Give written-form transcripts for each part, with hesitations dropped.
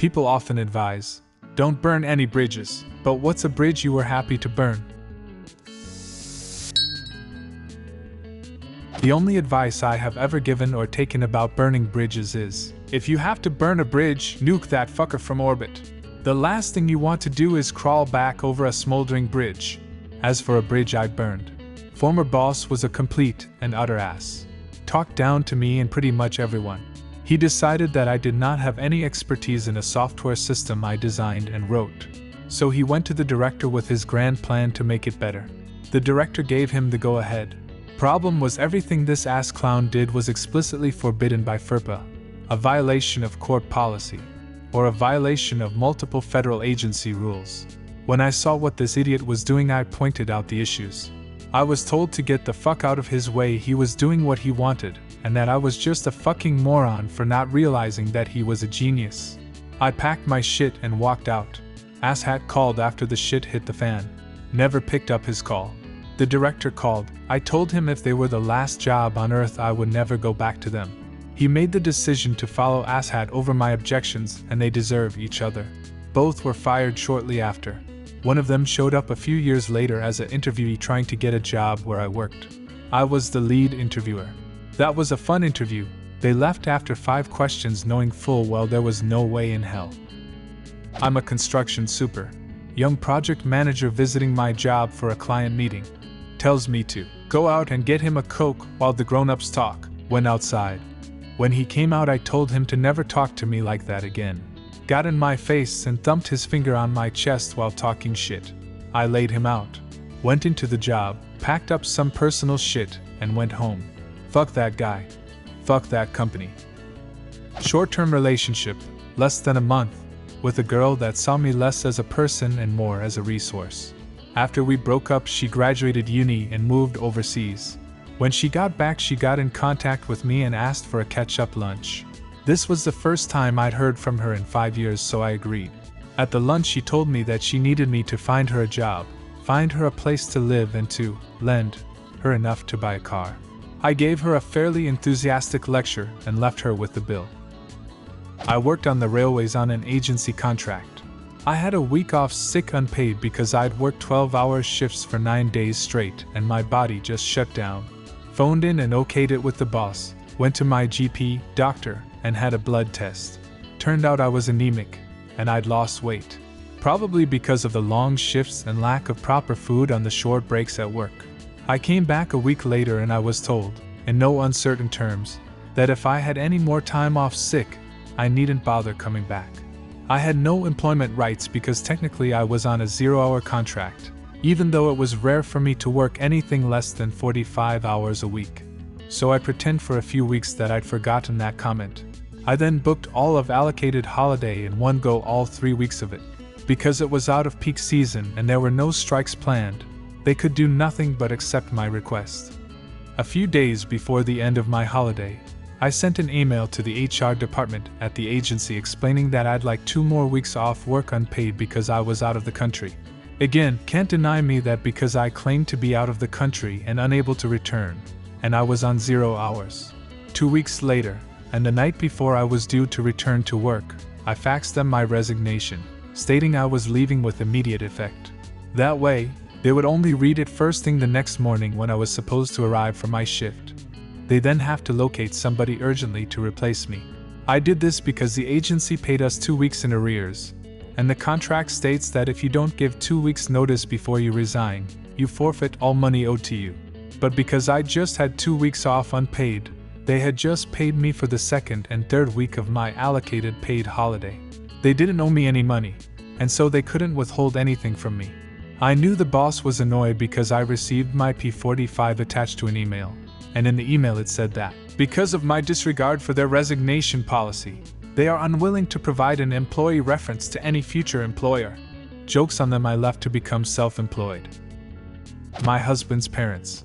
People often advise, don't burn any bridges, but what's a bridge you were happy to burn? The only advice I have ever given or taken about burning bridges is, if you have to burn a bridge, nuke that fucker from orbit. The last thing you want to do is crawl back over a smoldering bridge. As for a bridge I burned, former boss was a complete and utter ass. Talked down to me and pretty much everyone. He decided that I did not have any expertise in a software system I designed and wrote. So he went to the director with his grand plan to make it better. The director gave him the go-ahead. Problem was, everything this ass clown did was explicitly forbidden by FERPA, a violation of court policy, or a violation of multiple federal agency rules. When I saw what this idiot was doing, I pointed out the issues. I was told to get the fuck out of his way, he was doing what he wanted, and that I was just a fucking moron for not realizing that he was a genius. I packed my shit and walked out. Asshat called after the shit hit the fan. Never picked up his call. The director called. I told him if they were the last job on earth I would never go back to them. He made the decision to follow Asshat over my objections, and they deserve each other. Both were fired shortly after. One of them showed up a few years later as an interviewee trying to get a job where I worked. I was the lead interviewer. That was a fun interview. They left after 5 questions knowing full well there was no way in hell. I'm a construction super. Young project manager visiting my job for a client meeting. Tells me to go out and get him a Coke while the grown-ups talk. Went outside. When he came out I told him to never talk to me like that again. Got in my face and thumped his finger on my chest while talking shit. I laid him out. Went into the job, packed up some personal shit, and went home. Fuck that guy. Fuck that company. Short-term relationship, less than a month, with a girl that saw me less as a person and more as a resource. After we broke up, she graduated uni and moved overseas. When she got back, she got in contact with me and asked for a catch-up lunch. This was the first time I'd heard from her in 5 years, so I agreed. At the lunch she told me that she needed me to find her a job, find her a place to live, and to lend her enough to buy a car. I gave her a fairly enthusiastic lecture and left her with the bill. I worked on the railways on an agency contract. I had a week off sick unpaid because I'd worked 12-hour shifts for 9 days straight and my body just shut down. Phoned in and okayed it with the boss, went to my GP, doctor, and had a blood test. Turned out I was anemic, and I'd lost weight. Probably because of the long shifts and lack of proper food on the short breaks at work. I came back a week later and I was told, in no uncertain terms, that if I had any more time off sick, I needn't bother coming back. I had no employment rights because technically I was on a 0-hour contract, even though it was rare for me to work anything less than 45 hours a week. So I pretend for a few weeks that I'd forgotten that comment. I then booked all of allocated holiday in one go, all 3 weeks of it. Because it was out of peak season and there were no strikes planned, they could do nothing but accept my request. A few days before the end of my holiday, I sent an email to the HR department at the agency explaining that I'd like 2 more weeks off work unpaid because I was out of the country. Again, can't deny me that because I claimed to be out of the country and unable to return, and I was on 0 hours. 2 weeks later, and the night before I was due to return to work, I faxed them my resignation, stating I was leaving with immediate effect. That way, they would only read it first thing the next morning when I was supposed to arrive for my shift. They then have to locate somebody urgently to replace me. I did this because the agency paid us 2 weeks in arrears, and the contract states that if you don't give 2 weeks notice before you resign, you forfeit all money owed to you. But because I just had 2 weeks off unpaid, they had just paid me for the 2nd and 3rd week of my allocated paid holiday. They didn't owe me any money, and so they couldn't withhold anything from me. I knew the boss was annoyed because I received my P45 attached to an email, and in the email it said that, because of my disregard for their resignation policy, they are unwilling to provide an employee reference to any future employer. Jokes on them, I left to become self-employed. My husband's parents.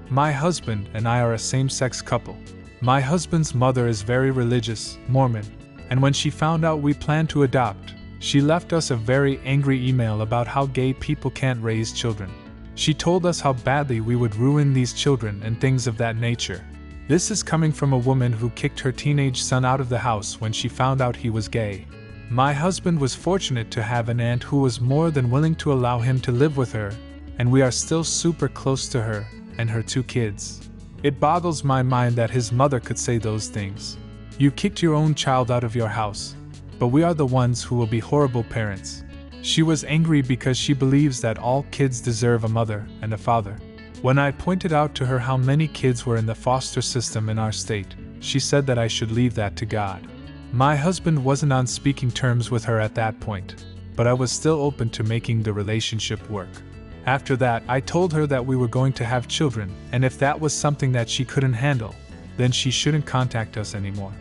My husband and I are a same-sex couple. My husband's mother is very religious, Mormon, and when she found out we planned to adopt, she left us a very angry email about how gay people can't raise children. She told us how badly we would ruin these children and things of that nature. This is coming from a woman who kicked her teenage son out of the house when she found out he was gay. My husband was fortunate to have an aunt who was more than willing to allow him to live with her, and we are still super close to her and her 2 kids. It boggles my mind that his mother could say those things. You kicked your own child out of your house, but we are the ones who will be horrible parents. She was angry because she believes that all kids deserve a mother and a father. When I pointed out to her how many kids were in the foster system in our state, she said that I should leave that to God. My husband wasn't on speaking terms with her at that point, but I was still open to making the relationship work. After that, I told her that we were going to have children, and if that was something that she couldn't handle, then she shouldn't contact us anymore.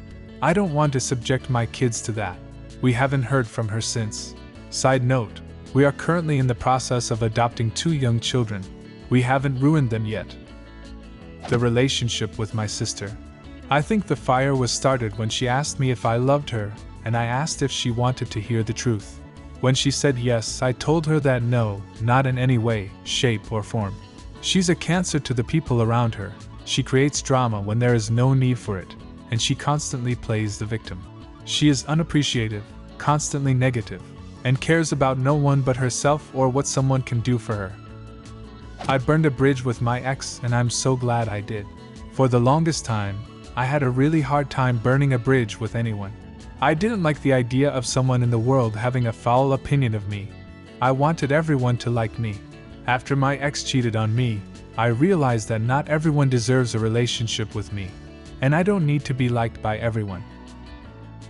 I don't want to subject my kids to that. We haven't heard from her since. Side note, we are currently in the process of adopting 2 young children. We haven't ruined them yet. The relationship with my sister. I think the fire was started when she asked me if I loved her, and I asked if she wanted to hear the truth. When she said yes, I told her that no, not in any way, shape, or form. She's a cancer to the people around her. She creates drama when there is no need for it, and she constantly plays the victim. She is unappreciative, constantly negative, and cares about no one but herself or what someone can do for her. I burned a bridge with my ex, and I'm so glad I did. For the longest time, I had a really hard time burning a bridge with anyone. I didn't like the idea of someone in the world having a foul opinion of me. I wanted everyone to like me. After my ex cheated on me, I realized that not everyone deserves a relationship with me, and I don't need to be liked by everyone.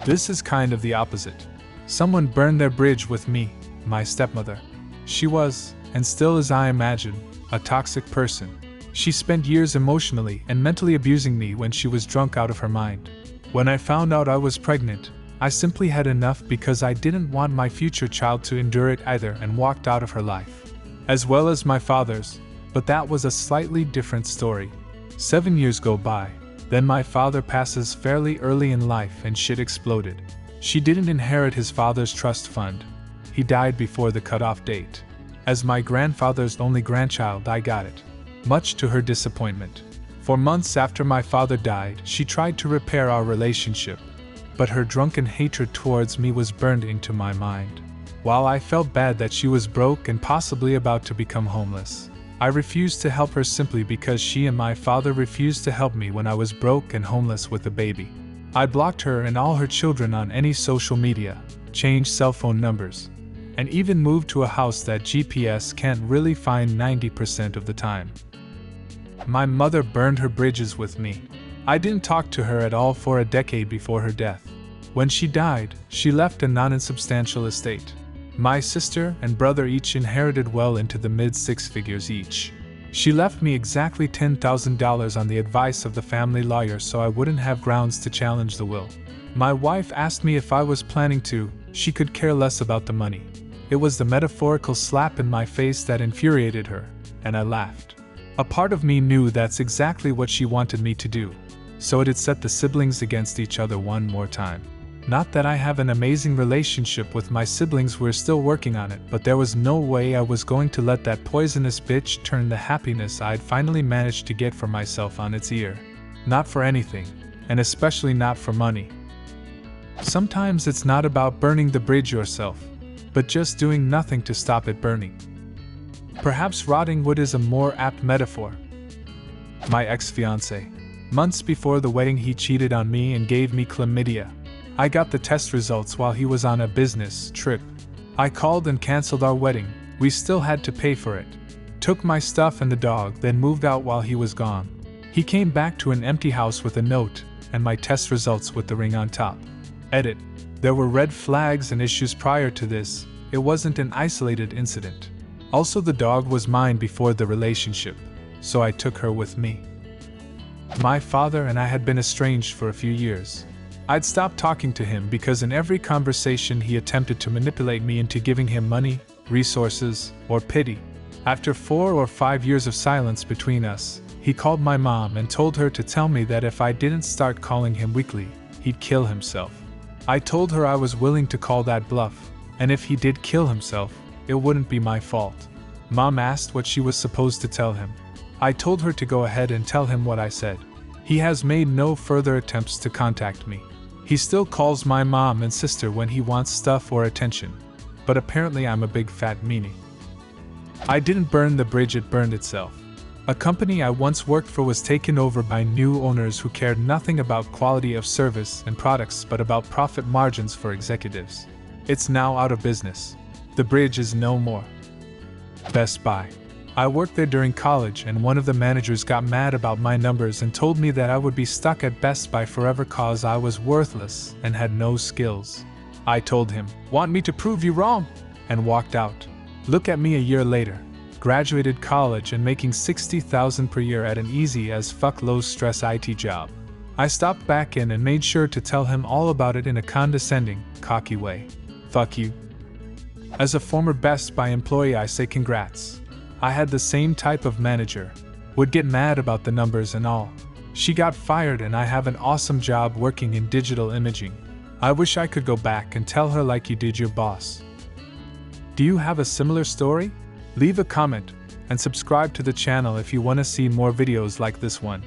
This is kind of the opposite. Someone burned their bridge with me, my stepmother. She was, and still is I imagine, a toxic person. She spent years emotionally and mentally abusing me when she was drunk out of her mind. When I found out I was pregnant, I simply had enough because I didn't want my future child to endure it either and walked out of her life. As well as my father's, but that was a slightly different story. 7 years go by, then my father passes fairly early in life and shit exploded. She didn't inherit his father's trust fund. He died before the cutoff date. As my grandfather's only grandchild, I got it, much to her disappointment. For months after my father died, she tried to repair our relationship, but her drunken hatred towards me was burned into my mind. While I felt bad that she was broke and possibly about to become homeless, I refused to help her simply because she and my father refused to help me when I was broke and homeless with a baby. I blocked her and all her children on any social media, changed cell phone numbers, and even moved to a house that GPS can't really find 90% of the time. My mother burned her bridges with me. I didn't talk to her at all for a decade before her death. When she died, she left a non-insubstantial estate. My sister and brother each inherited well into the mid-6 figures each. She left me exactly $10,000 on the advice of the family lawyer so I wouldn't have grounds to challenge the will. My wife asked me if I was planning to. She could care less about the money. It was the metaphorical slap in my face that infuriated her, and I laughed. A part of me knew that's exactly what she wanted me to do, so it'd set the siblings against each other one more time. Not that I have an amazing relationship with my siblings, we're still working on it, but there was no way I was going to let that poisonous bitch turn the happiness I'd finally managed to get for myself on its ear. Not for anything, and especially not for money. Sometimes it's not about burning the bridge yourself, but just doing nothing to stop it burning. Perhaps rotting wood is a more apt metaphor. My ex-fiancé. Months before the wedding, he cheated on me and gave me chlamydia. I got the test results while he was on a business trip. I called and canceled our wedding. We still had to pay for it. Took my stuff and the dog, then moved out while he was gone. He came back to an empty house with a note, and my test results with the ring on top. Edit. There were red flags and issues prior to this. It wasn't an isolated incident. Also, the dog was mine before the relationship, so I took her with me. My father and I had been estranged for a few years. I'd stopped talking to him because in every conversation he attempted to manipulate me into giving him money, resources, or pity. After 4 or 5 years of silence between us, he called my mom and told her to tell me that if I didn't start calling him weekly, he'd kill himself. I told her I was willing to call that bluff, and if he did kill himself, it wouldn't be my fault. Mom asked what she was supposed to tell him. I told her to go ahead and tell him what I said. He has made no further attempts to contact me. He still calls my mom and sister when he wants stuff or attention. But apparently I'm a big fat meanie. I didn't burn the bridge, it burned itself. A company I once worked for was taken over by new owners who cared nothing about quality of service and products but about profit margins for executives. It's now out of business. The bridge is no more. Best Buy. I worked there during college, and one of the managers got mad about my numbers and told me that I would be stuck at Best Buy forever cause I was worthless and had no skills. I told him, "Want me to prove you wrong?" and walked out. Look at me a year later. Graduated college and making $60,000 per year at an easy as fuck low stress IT job. I stopped back in and made sure to tell him all about it in a condescending, cocky way. Fuck you. As a former Best Buy employee, I say congrats. I had the same type of manager. Would get mad about the numbers and all. She got fired and I have an awesome job working in digital imaging. I wish I could go back and tell her like you did your boss. Do you have a similar story? Leave a comment and subscribe to the channel if you want to see more videos like this one.